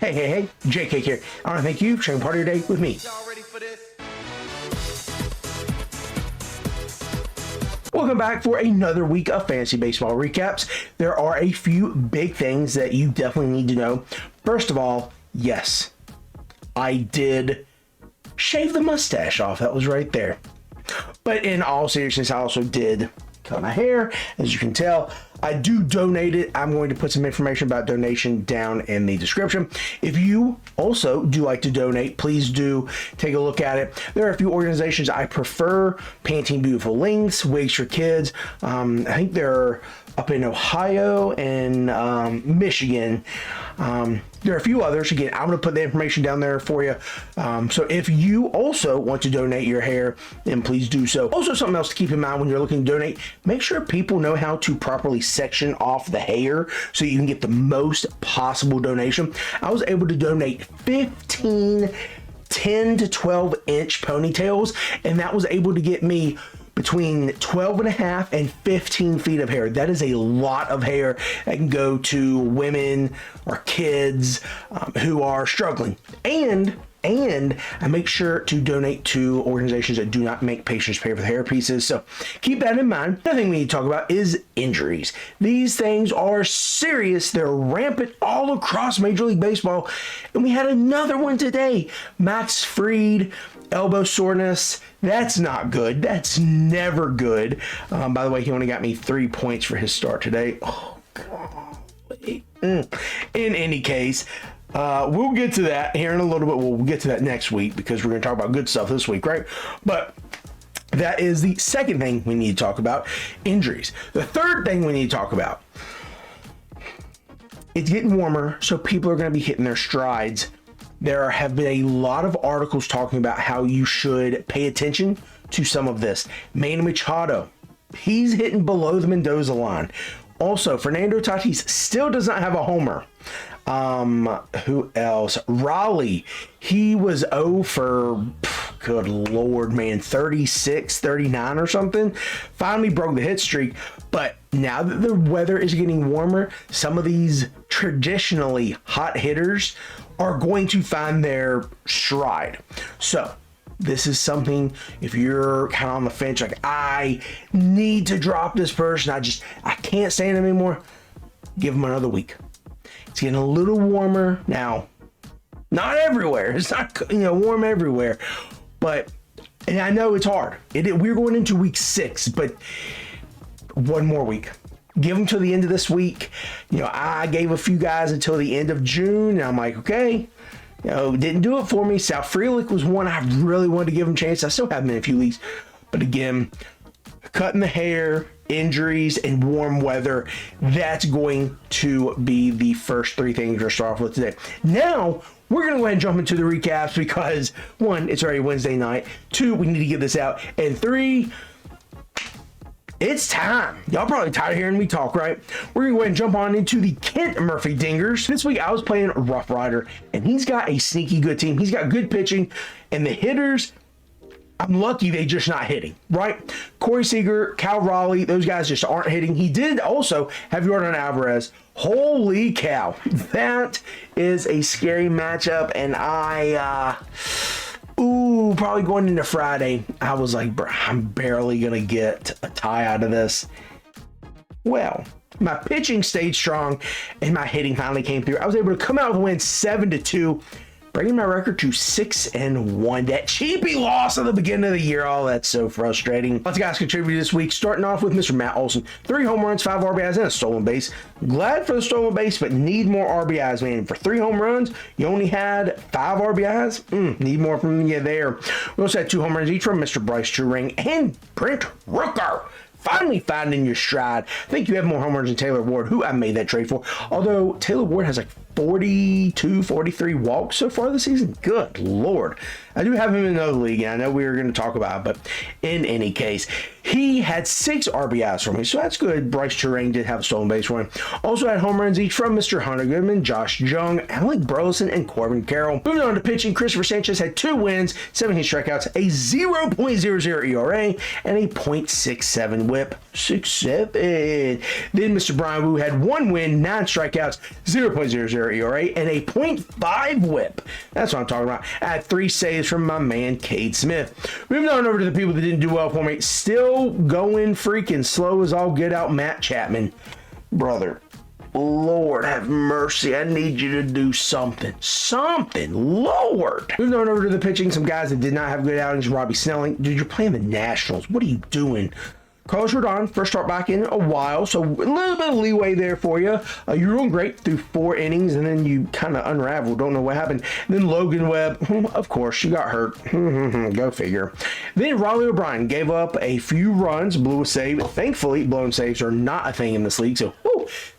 Hey, JK here. I want to thank you for sharing part of your day with me. Y'all ready for this? Welcome back for another week of fantasy baseball recaps. There are a few big things that you definitely need to know. First of all, yes, I did shave the mustache off. That was right there. But in all seriousness, I also did cut my hair. As you can tell, I do donate it. I'm going to put some information about donation down in the description. If you also do like to donate, please do take a look at it. There are a few organizations I prefer. Painting Beautiful Links, Wigs for Kids. I think they're up in Ohio and Michigan. There are a few others. Again, I'm going to put the information down there for you. So if you also want to donate your hair, then please do so. Also, something else to keep in mind when you're looking to donate, make sure people know how to properly section off the hair so you can get the most possible donation. I was able to donate 15 10 to 12 inch ponytails, and that was able to get me between 12 and a half and 15 feet of hair. That is a lot of hair that can go to women or kids who are struggling. And I make sure to donate to organizations that do not make patients pay for the hair pieces. So keep that in mind. Another thing we need to talk about is injuries. These things are serious. They're rampant all across Major League Baseball. And we had another one today. Max Fried, elbow soreness. That's not good. That's never good. By the way, he only got me 3 points for his start today. Oh, God. In any case, we'll get to that here in a little bit. We'll get to that next week because we're going to talk about good stuff this week, right? But that is the second thing we need to talk about, injuries. The third thing we need to talk about, it's getting warmer, so people are going to be hitting their strides. There have been a lot of articles talking about how you should pay attention to some of this. Manny Machado, he's hitting below the Mendoza line. Also, Fernando Tatis still does not have a homer. Who else? Raleigh, he was 0 for, good Lord, man, 36, 39 or something. Finally broke the hit streak. But now that the weather is getting warmer, some of these traditionally hot hitters are going to find their stride. So this is something, if you're kind of on the fence, like, I need to drop this person, I can't stand him anymore, give him another week. It's getting a little warmer now. Not everywhere. It's not, warm everywhere. But, and I know it's hard. We're going into week 6, but one more week. Give them till the end of this week. I gave a few guys until the end of June, and I'm like, okay. Didn't do it for me. Sal Frelick was one I really wanted to give him a chance. I still have him in a few leagues. But again, cutting the hair, injuries, and warm weather, that's going to be the first 3 things we're going to start off with today. Now, we're going to go ahead and jump into the recaps because, 1, it's already Wednesday night. 2, we need to get this out. And 3, it's time. Y'all probably tired of hearing me talk, right? We're going to go ahead and jump on into the Kent Murphy Dingers. This week, I was playing Rough Rider, and he's got a sneaky good team. He's got good pitching, and the hitters, I'm lucky they just not hitting, right? Corey Seager, Cal Raleigh, those guys just aren't hitting. He did also have Yordan Alvarez. Holy cow. That is a scary matchup, and probably going into Friday, I was like, bro, I'm barely going to get a tie out of this. Well, my pitching stayed strong, and my hitting finally came through. I was able to come out with a win 7-2. Bringing my record to 6-1. That cheapy loss at the beginning of the year. Oh, that's so frustrating. Lots of guys contributed this week, starting off with Mr. Matt Olson. 3 home runs, 5 RBIs, and a stolen base. Glad for the stolen base, but need more RBIs, man. For 3 home runs, you only had 5 RBIs. Need more from you there. We also had 2 home runs each from Mr. Bryce Turing and Brent Rooker. Finally finding your stride. I think you have more home runs than Taylor Ward, who I made that trade for. Although Taylor Ward has like 42, 43 walks so far this season. Good Lord. I do have him in another league, and I know we were going to talk about it, but in any case, he had 6 RBIs for me, so that's good. Bryce Turing did have a stolen base for him. Also had home runs each from Mr. Hunter Goodman, Josh Jung, Alec Burleson, and Corbin Carroll. Moving on to pitching, Christopher Sanchez had 2 wins, 17 strikeouts, a 0.00 ERA, and a .67 whip, 6.7. Then Mr. Brian Wu had 1 win, 9 strikeouts, 0.00 ERA, and a .5 whip. That's what I'm talking about. I had 3 saves from my man, Cade Smith. Moving on over to the people that didn't do well for me. Still going freaking slow as all get out, Matt Chapman. Brother, Lord have mercy. I need you to do something. Lord. Moving on over to the pitching. Some guys that did not have good outings. Robbie Snelling. Dude, you're playing the Nationals. What are you doing? Carlos Rodon, first start back in a while, so a little bit of leeway there for you. You're doing great through 4 innings, and then you kind of unravel. Don't know what happened. Then Logan Webb, of course, you got hurt. Go figure. Then Riley O'Brien gave up a few runs, blew a save. Thankfully, blown saves are not a thing in this league, so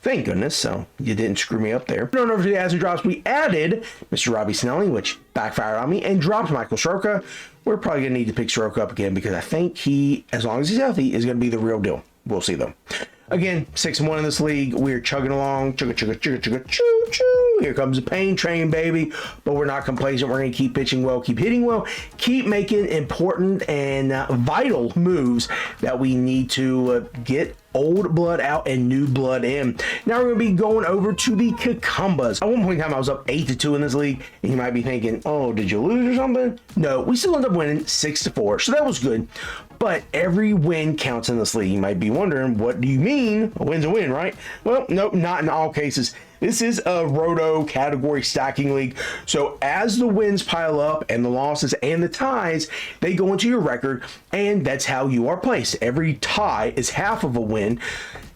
thank goodness. So you didn't screw me up there. Going over to the adds and drops, we added Mr. Robbie Snelling, which backfired on me, and dropped Michael Soroka. We're probably going to need to pick Soroka up again because I think he, as long as he's healthy, is going to be the real deal. We'll see, though. Again, 6-1 in this league. We're chugging along. Chugga, chugga, chugga, chugga, choo, choo. Here comes the pain train, baby. But we're not complacent. We're going to keep pitching well, keep hitting well, keep making important and vital moves that we need to get old blood out and new blood in. Now we're going to be going over to the Cucumbas. At one point in time, I was up 8-2 in this league, and you might be thinking, oh, did you lose or something? No, we still ended up winning 6-4, so that was good. But every win counts in this league. You might be wondering, what do you mean? A win's a win, right? Well, nope, not in all cases. This is a roto category stacking league. So as the wins pile up and the losses and the ties, they go into your record, and that's how you are placed. Every tie is half of a win.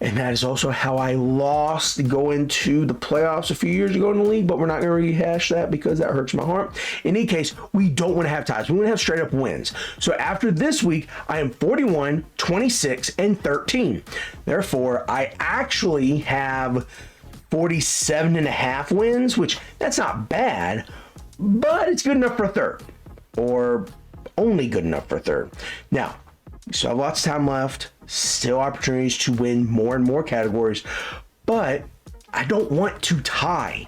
And that is also how I lost going to the playoffs a few years ago in the league, but we're not going to rehash that because that hurts my heart. In any case, we don't want to have ties. We want to have straight up wins. So after this week, I am 41, 26, and 13. Therefore, I actually have 47.5 wins, which that's not bad, but it's good enough for a third, or only good enough for a third. Now, we still have lots of time left, still opportunities to win more and more categories, but I don't want to tie.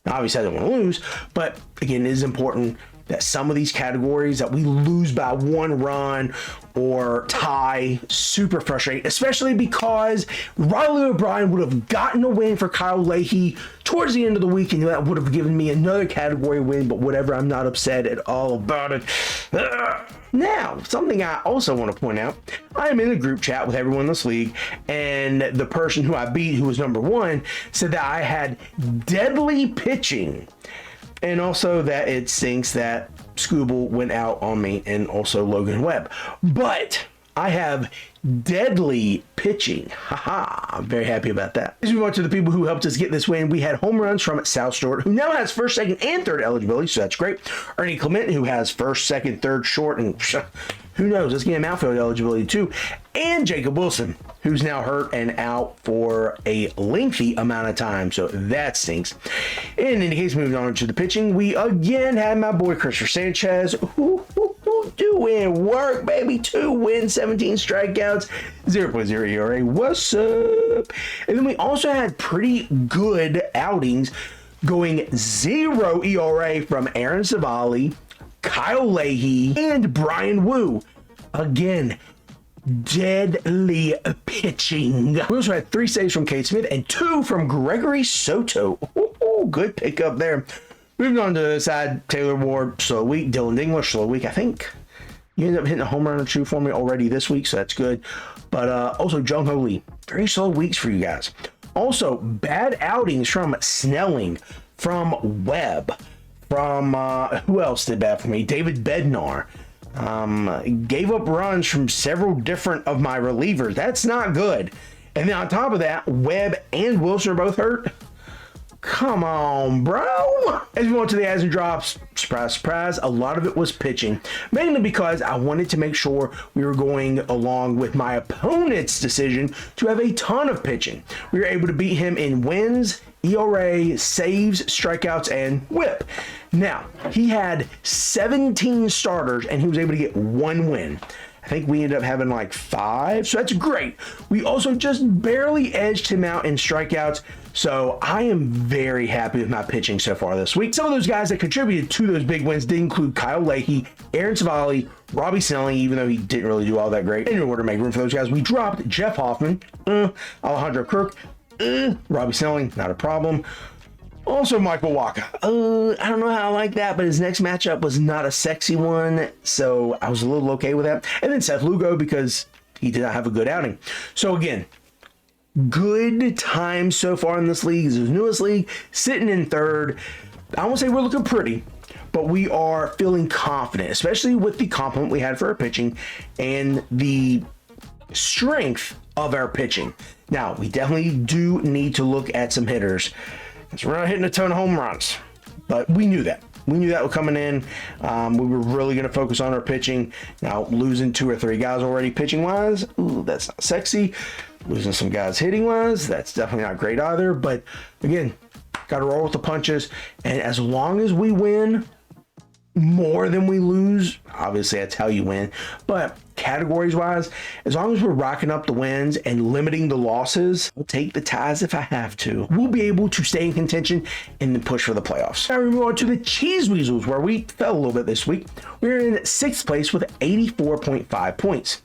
Now, obviously, I don't want to lose, but again, it is important that some of these categories that we lose by 1 run or tie, super frustrating, especially because Riley O'Brien would have gotten a win for Kyle Leahy towards the end of the week, and that would have given me another category win, but whatever, I'm not upset at all about it. Now, something I also want to point out, I am in a group chat with everyone in this league, and the person who I beat, who was number 1, said that I had deadly pitching. And also that it stinks that Scooble went out on me, and also Logan Webb. But I have deadly pitching. Haha, I'm very happy about that. As we move on to the people who helped us get this win, we had home runs from Sal Stewart, who now has first, second, and third eligibility, so that's great. Ernie Clement, who has first, second, third, short, and who knows, let's get him outfield eligibility too. And Jacob Wilson, who's now hurt and out for a lengthy amount of time, so that stinks. In any case, moving on to the pitching, we again had my boy Christopher Sanchez, doing work, baby. 2 wins, 17 strikeouts, 0.0 ERA. What's up? And then we also had pretty good outings, going 0 ERA from Aaron Savali, Kyle Leahy, and Brian Wu. Again, deadly pitching. We also had 3 saves from Cade Smith and 2 from Gregory Soto. Ooh, good pickup there. Moving on to the side, Taylor Ward, slow week. Dylan Dingler, slow week. I think you ended up hitting a home run or 2 for me already this week, so that's good. But also, Jung Ho Lee, very slow weeks for you guys. Also, bad outings from Snelling, from Webb, from who else did bad for me? David Bednar. Gave up runs from several different of my relievers. That's not good. And then on top of that, Webb and Wilson are both hurt. Come on, bro. As we went to the adds and drops, surprise, surprise, a lot of it was pitching. Mainly because I wanted to make sure we were going along with my opponent's decision to have a ton of pitching. We were able to beat him in wins, ERA, saves, strikeouts, and whip. Now, he had 17 starters, and he was able to get 1 win. I think we ended up having like 5, so that's great. We also just barely edged him out in strikeouts, So I am very happy with my pitching so far this week. Some of those guys that contributed to those big wins did include Kyle Leahy, Aaron Savali, Robbie Snelling, even though he didn't really do all that great. In order to make room for those guys, we dropped Jeff Hoffman, Alejandro Kirk, Robbie Snelling, not a problem. Also, Michael Wacha. I don't know how I like that, but his next matchup was not a sexy one, so I was a little okay with that. And then Seth Lugo, because he did not have a good outing. So again, good time so far in this league. This is the newest league, sitting in third. I won't say we're looking pretty, but we are feeling confident, especially with the compliment we had for our pitching and the strength of our pitching. Now, we definitely do need to look at some hitters. So we're not hitting a ton of home runs, but we knew that. We knew that was coming in. We were really going to focus on our pitching. Now, losing 2 or 3 guys already pitching-wise, ooh, that's not sexy. Losing some guys hitting-wise, that's definitely not great either. But, again, got to roll with the punches. And as long as we win more than we lose, obviously that's how you win. But categories-wise, as long as we're racking up the wins and limiting the losses, I'll take the ties if I have to. We'll be able to stay in contention and then push for the playoffs. Now we move on to the Cheese Weasels, where we fell a little bit this week. We're in 6th place with 84.5 points.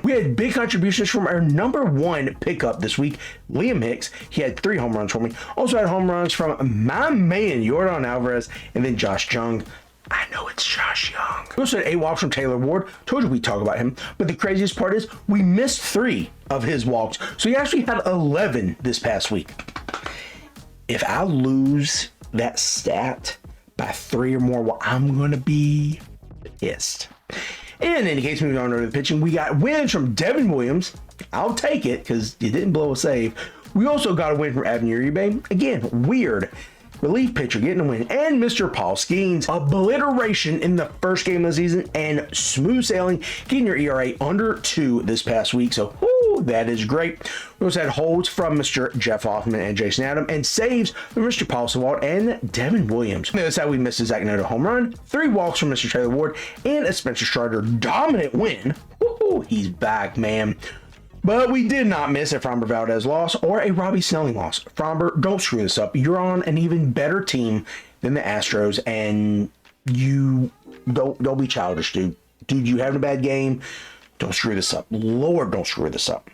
We had big contributions from our number 1 pickup this week, Liam Hicks. He had 3 home runs for me. Also had home runs from my man, Yordan Alvarez, and then Josh Jung. I know it's Josh Young. We also had 8 walks from Taylor Ward. Told you we'd talk about him. But the craziest part is we missed 3 of his walks. So he actually had 11 this past week. If I lose that stat by 3 or more, well, I'm going to be pissed. And in any case, moving on to the pitching, we got wins from Devin Williams. I'll take it because you didn't blow a save. We also got a win from Evan Uribe. Again, weird. Relief pitcher getting a win. And Mr. Paul Skeens, obliteration in the first game of the season and smooth sailing, getting your ERA under 2 this past week. So, whoo, that is great. We also had holds from Mr. Jeff Hoffman and Jason Adam, and saves from Mr. Paul Sewald and Devin Williams. On the other side, we missed a Zach Noto home run, 3 walks from Mr. Taylor Ward, and a Spencer Strider dominant win. Woo, he's back, man. But we did not miss a Framber Valdez loss or a Robbie Snelling loss. Framber, don't screw this up. You're on an even better team than the Astros, and you don't be childish, dude. Dude, you having a bad game. Don't screw this up. Lord, don't screw this up.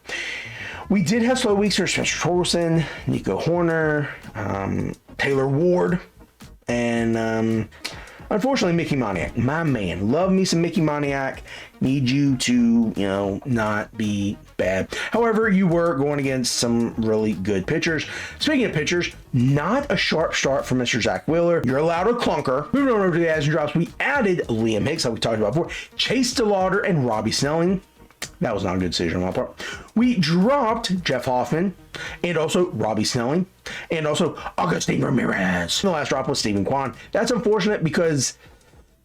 We did have slow weeks for Spencer Torkelson, Nico Horner, Taylor Ward, and unfortunately, Mickey Moniak, my man. Love me some Mickey Moniak. Need you to, not be bad. However, you were going against some really good pitchers. Speaking of pitchers, not a sharp start from Mr. Zach Wheeler. You're allowed a clunker. Moving on over to the adds and drops, we added Liam Hicks, like we talked about before, Chase DeLauder, and Robbie Snelling. That was not a good decision on my part. We dropped Jeff Hoffman and also Robbie Snelling and also Agustin Ramirez. The last drop was Stephen Kwan. That's unfortunate because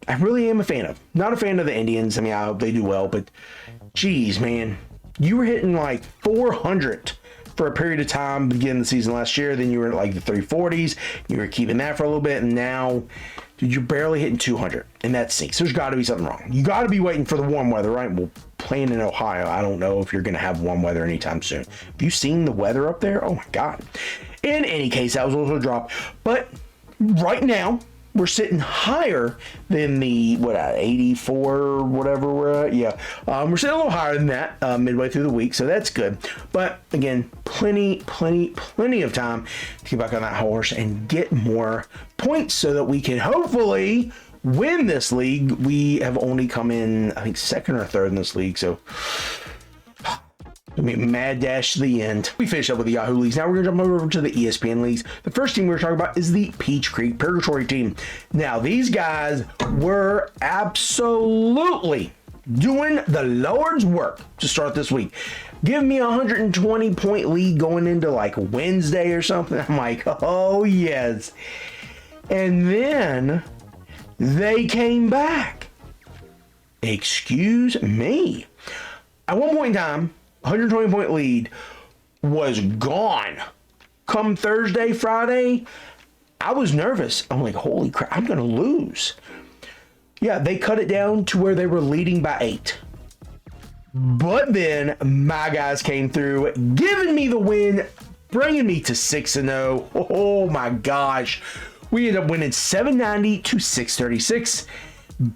I really am a fan of. Not a fan of the Indians. I mean, I hope they do well, but geez, man. You were hitting like 400 for a period of time beginning the season last year. Then you were at like the 340s. You were keeping that for a little bit, and now, dude, you're barely hitting 200, and that stinks. There's got to be something wrong. You got to be waiting for the warm weather, right? Well, playing in Ohio, I don't know if you're going to have warm weather anytime soon. Have you seen the weather up there? Oh my God. In any case, that was also a drop. But right now, we're sitting higher than the 84 whatever we're at. Yeah, we're sitting a little higher than that midway through the week, so that's good. But again, plenty of time to get back on that horse and get more points so that we can hopefully win this league. We have only come in, I think, 2nd or 3rd in this league, so I mean, mad dash to the end. We finished up with the Yahoo leagues. Now we're going to jump over to the ESPN leagues. The first team we're talking about is the Peach Creek Purgatory team. Now, these guys were absolutely doing the Lord's work to start this week. Give me a 120-point lead going into like Wednesday or something. I'm like, oh, yes. And then they came back. Excuse me. At one point in time, 120-point lead was gone. Come Thursday, Friday, I was nervous. I'm like, holy crap, I'm going to lose. Yeah, they cut it down to where they were leading by 8. But then my guys came through, giving me the win bringing me to 6-0. Oh my gosh. We ended up winning 790 to 636.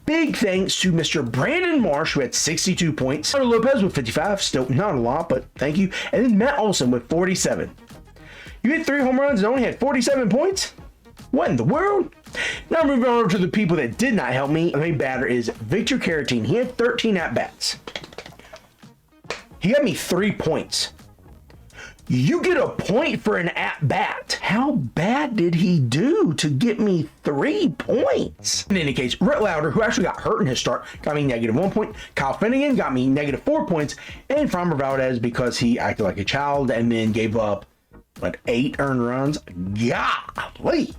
Big thanks to Mr. Brandon Marsh, who had 62 points. Tyler Lopez with 55, still not a lot, but thank you. And then Matt Olson with 47. You hit 3 home runs and only had 47 points? What in the world? Now moving on over to the people that did not help me. The main batter is Victor Caratine. He had 13 at-bats. He got me 3 points. You get a point for an at-bat. How bad did he do to get me 3 points? In any case, Rhett Lauder, who actually got hurt in his start, got me -1 point. Kyle Finnegan got me -4 points. And Framber Valdez, because he acted like a child and then gave up, 8 earned runs? Golly.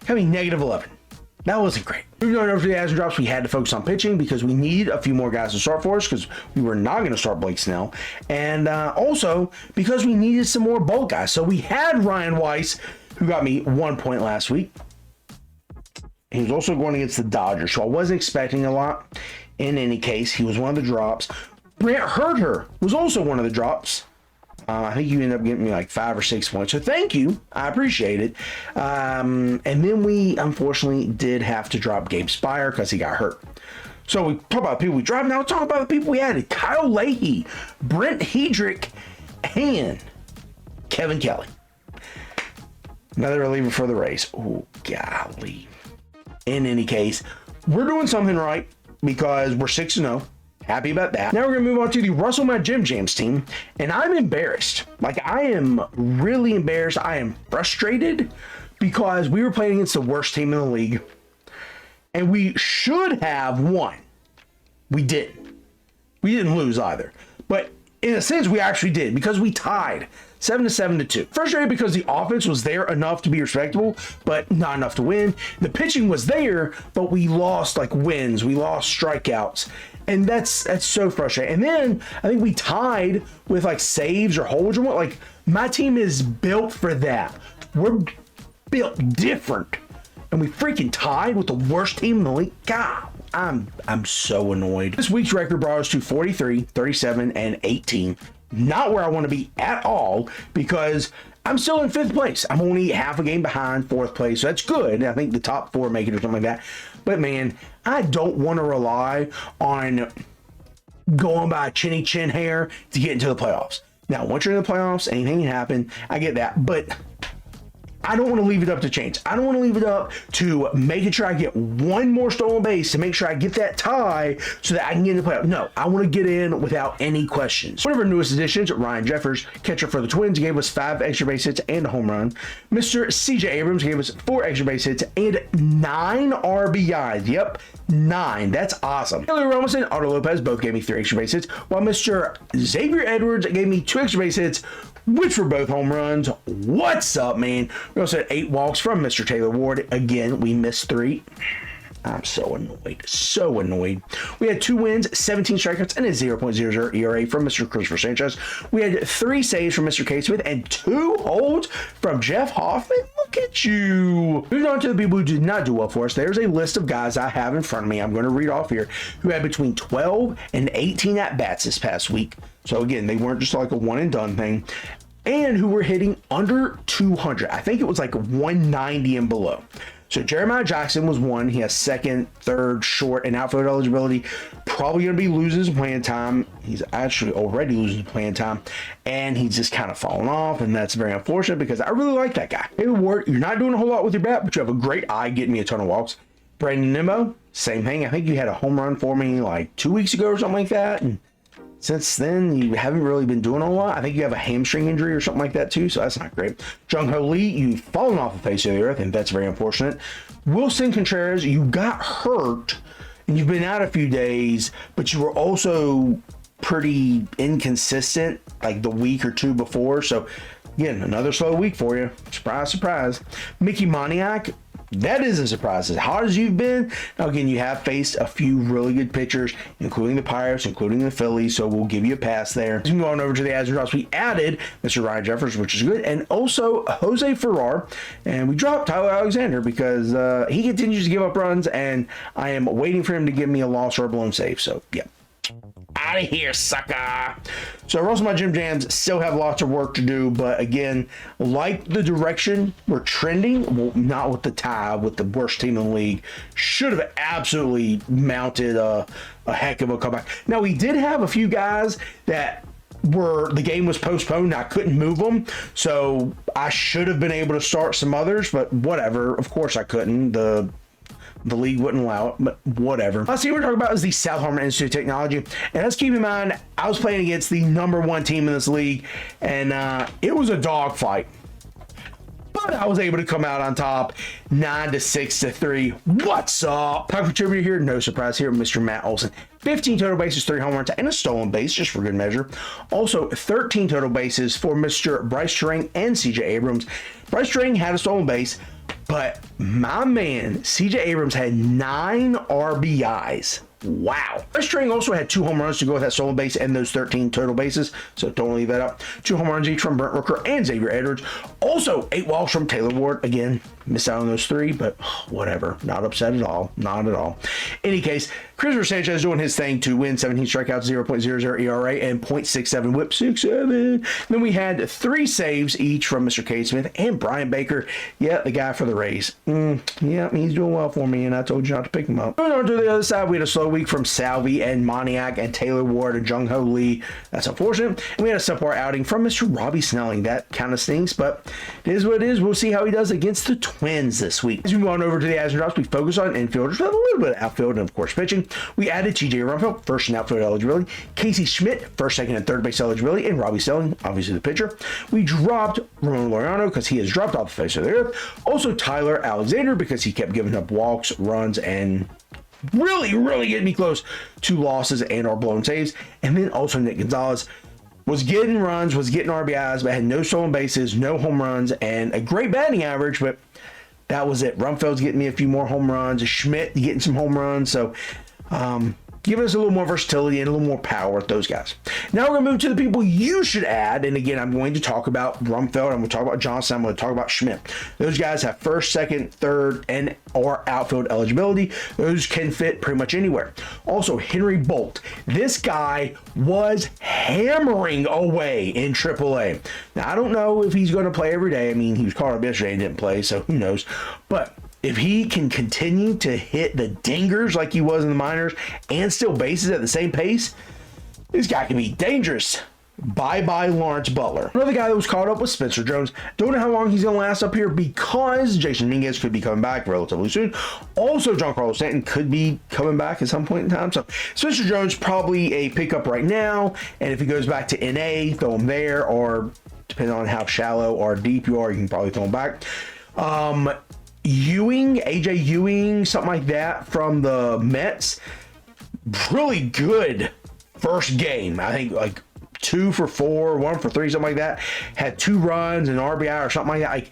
Got me -11. That wasn't great. Moving on over to the adds and drops, we had to focus on pitching because we need a few more guys to start for us because we were not going to start Blake Snell. And also because we needed some more bulk guys. So we had Ryan Weiss, who got me 1 point last week. He was also going against the Dodgers, so I wasn't expecting a lot. In any case, he was one of the drops. Brent Herter was also one of the drops. I think you ended up getting me 5 or 6 points. So thank you. I appreciate it. And then we unfortunately did have to drop Gabe Spire because he got hurt. So we talk about the people we dropped. Now we'll talk about the people we added. Kyle Leahy, Brent Hedrick, and Kevin Kelly. Another reliever for the Rays. Oh, golly. In any case, we're doing something right because we're 6-0. Happy about that. Now we're going to move on to the Russell Matt Jim Jams team. And I'm embarrassed. I am really embarrassed. I am frustrated because we were playing against the worst team in the league. And we should have won. We didn't. We didn't lose either. But in a sense, we actually did because we tied 7-2. Frustrated because the offense was there enough to be respectable, but not enough to win. The pitching was there, but we lost wins. We lost strikeouts. And that's so frustrating. And then I think we tied with saves or holds or what. My team is built for that. We're built different. And we freaking tied with the worst team in the league. God, I'm so annoyed. This week's record brought us to 43, 37, and 18. Not where I want to be at all because I'm still in 5th place. I'm only half a game behind 4th place. So that's good. I think the top 4 make it or something like that. But man, I don't want to rely on going by chinny chin hair to get into the playoffs. Now, once you're in the playoffs, anything can happen. I get that. But I don't want to leave it up to chance. I don't want to leave it up to making sure I get one more stolen base to make sure I get that tie so that I can get in the playoff. No, I want to get in without any questions. One of our newest additions, Ryan Jeffers, catcher for the Twins, gave us 5 extra base hits and a home run. Mr. CJ Abrams gave us 4 extra base hits and 9 RBIs. Yep, 9. That's awesome. Taylor Ramos and Otto Lopez both gave me 3 extra base hits, while Mr. Xavier Edwards gave me 2 extra base hits, which were both home runs. What's up, man? We also had 8 walks from Mr. Taylor Ward. Again, we missed 3. I'm so annoyed. So annoyed. We had 2 wins, 17 strikeouts, and a 0.00 ERA from Mr. Christopher Sanchez. We had 3 saves from Mr. K. Smith and 2 holds from Jeff Hoffman. Look at you. Moving on to the people who did not do well for us, there's a list of guys I have in front of me. I'm going to read off here who had between 12 and 18 at-bats this past week. So again, they weren't just like a one and done thing. And who were hitting under 200. I think it was like 190 and below. So Jeremiah Jackson was one. He has second, third, short, and outfield eligibility. Probably going to be losing his playing time. He's actually already losing his playing time. And he's just kind of fallen off. And that's very unfortunate because I really like that guy. Hey, Ward, you're not doing a whole lot with your bat, but you have a great eye getting me a ton of walks. Brandon Nimmo, same thing. I think you had a home run for me like 2 weeks ago or something like that. And since then, you haven't really been doing a lot. I think you have a hamstring injury or something like that too, so that's not great. Jung Ho Lee, you've fallen off the face of the earth, and that's very unfortunate. Wilson Contreras, you got hurt, and you've been out a few days, but you were also pretty inconsistent like the week or two before. So again, another slow week for you. Surprise, surprise. Mickey Moniak, that is a surprise. As hard as you've been, now again, you have faced a few really good pitchers, including the Pirates, including the Phillies, so we'll give you a pass there. As we go on over to the adds and drops, we added Mr. Ryan Jeffers, which is good, and also Jose Ferrar, and we dropped Tyler Alexander because he continues to give up runs, and I am waiting for him to give me a loss or a blown save, so yeah. out of here, sucker. So Russell, my Jim Jams still have lots of work to do, but again, like the direction we're trending, well, not with the tie, with the worst team in the league, should have absolutely mounted a heck of a comeback. Now, we did have a few guys that the game was postponed. I couldn't move them, so I should have been able to start some others, but whatever. Of course I couldn't. The league wouldn't allow it, but whatever. Last thing we're talking about is the South Harmon Institute of Technology. And let's keep in mind, I was playing against the #1 team in this league, and it was a dogfight. But I was able to come out on top, 9-6-3. What's up? Pack contributor here, no surprise here, Mr. Matt Olson. 15 total bases, 3 home runs, and a stolen base, just for good measure. Also, 13 total bases for Mr. Bryce String and CJ Abrams. Bryce String had a stolen base, but my man, CJ Abrams, had 9 RBIs. Wow. Bryce String also had 2 home runs to go with that stolen base and those 13 total bases, so don't leave that up. 2 home runs each from Brent Rooker and Xavier Edwards. Also, 8 walks from Taylor Ward. Again, missed out on those 3, but whatever. Not upset at all. Not at all. Any case, Christopher Sanchez doing his thing to win, 17 strikeouts, 0.00 ERA, and .67 whip, 6.7. Then we had 3 saves each from Mr. Cade Smith and Brian Baker. Yeah, the guy for the Rays. Yeah, he's doing well for me, and I told you not to pick him up. Going on to the other side, we had a slow week from Salvi and Moniak and Taylor Ward and Jung Ho Lee. That's unfortunate. And we had a subpar outing from Mr. Robbie Snelling. That kind of stinks, but it is what it is. We'll see how he does against the Twins this week. As we move on over to the Azure Drops, we focus on infielders with a little bit of outfield and, of course, pitching. We added TJ Rumfield, first and outfield eligibility, Casey Schmidt, first, second, and third base eligibility, and Robbie Snelling, obviously the pitcher. We dropped Ramon Laureano because he has dropped off the face of the earth. Also, Tyler Alexander because he kept giving up walks, runs, and really getting me close to losses and or blown saves. And then also Nick Gonzalez was getting runs, was getting RBIs, but had no stolen bases, no home runs, and a great batting average, but that was it. Rumfield's getting me a few more home runs, Schmidt getting some home runs, so giving us a little more versatility and a little more power with those guys. Now we're going to move to the people you should add. And again, I'm going to talk about Rumfeld. I'm going to talk about Johnson. I'm going to talk about Schmidt. Those guys have first, second, third, and or outfield eligibility. Those can fit pretty much anywhere. Also, Henry Bolt. This guy was hammering away in AAA. Now, I don't know if he's going to play every day. I mean, he was called up yesterday and didn't play, so who knows. But if he can continue to hit the dingers like he was in the minors and steal bases at the same pace, this guy can be dangerous. Bye-bye Lawrence Butler. Another guy that was caught up was Spencer Jones. Don't know how long he's going to last up here because Jason Dominguez could be coming back relatively soon. Also, Giancarlo Stanton could be coming back at some point in time. So Spencer Jones probably a pickup right now. And if he goes back to NA, throw him there, or depending on how shallow or deep you are, you can probably throw him back. AJ Ewing, something like that from the Mets. Really good first game. I think like 2 for 4, 1 for 3, something like that. Had 2 runs and RBI or something like that. Like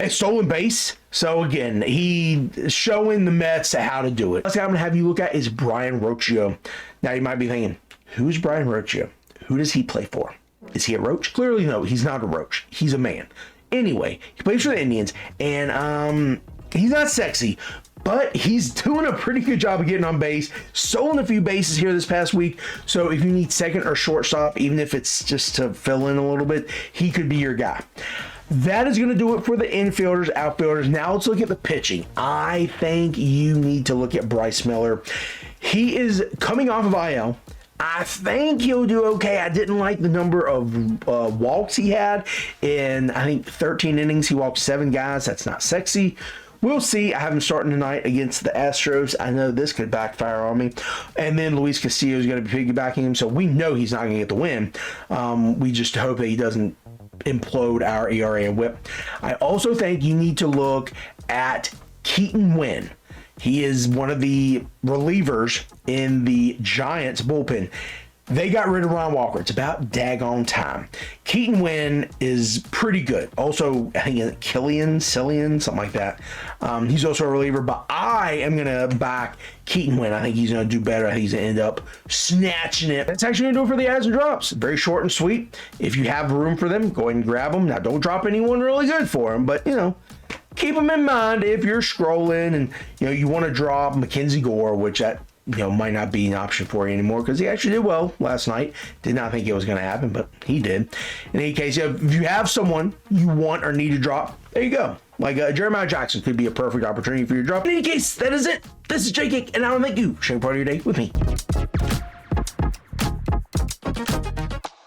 a stolen base. So again, he showing the Mets how to do it. Last guy I'm gonna have you look at is Brian Rocchio. Now you might be thinking, who's Brian Rocchio? Who does he play for? Is he a roach? Clearly no, he's not a roach. He's a man. Anyway, he plays for the Indians, and he's not sexy, but he's doing a pretty good job of getting on base, stolen a few bases here this past week. So if you need second or shortstop, even if it's just to fill in a little bit, he could be your guy. That is going to do it for the infielders, outfielders. Now let's look at the pitching. I think you need to look at Bryce Miller. He is coming off of IL. I think he'll do okay. I didn't like the number of walks he had in, I think, 13 innings. He walked 7 guys. That's not sexy. We'll see. I have him starting tonight against the Astros. I know this could backfire on me. And then Luis Castillo is going to be piggybacking him, so we know he's not going to get the win. We just hope that he doesn't implode our ERA and whip. I also think you need to look at Keaton Winn. He is one of the relievers in the Giants bullpen. They got rid of Ron Walker. It's about daggone time. Keaton Winn is pretty good. Also, I think Cillian, something like that. He's also a reliever, but I am going to back Keaton Winn. I think he's going to do better. I think he's going to end up snatching it. That's actually going to do it for the adds and drops. Very short and sweet. If you have room for them, go ahead and grab them. Now, don't drop anyone really good for them, but, keep them in mind if you're scrolling and, you want to drop Mackenzie Gore, which that might not be an option for you anymore because he actually did well last night. Did not think it was going to happen, but he did. In any case, if you have someone you want or need to drop, there you go. Like Jeremiah Jackson could be a perfect opportunity for you to drop. In any case, that is it. This is J-Cake, and I want to thank you for sharing part of your day with me.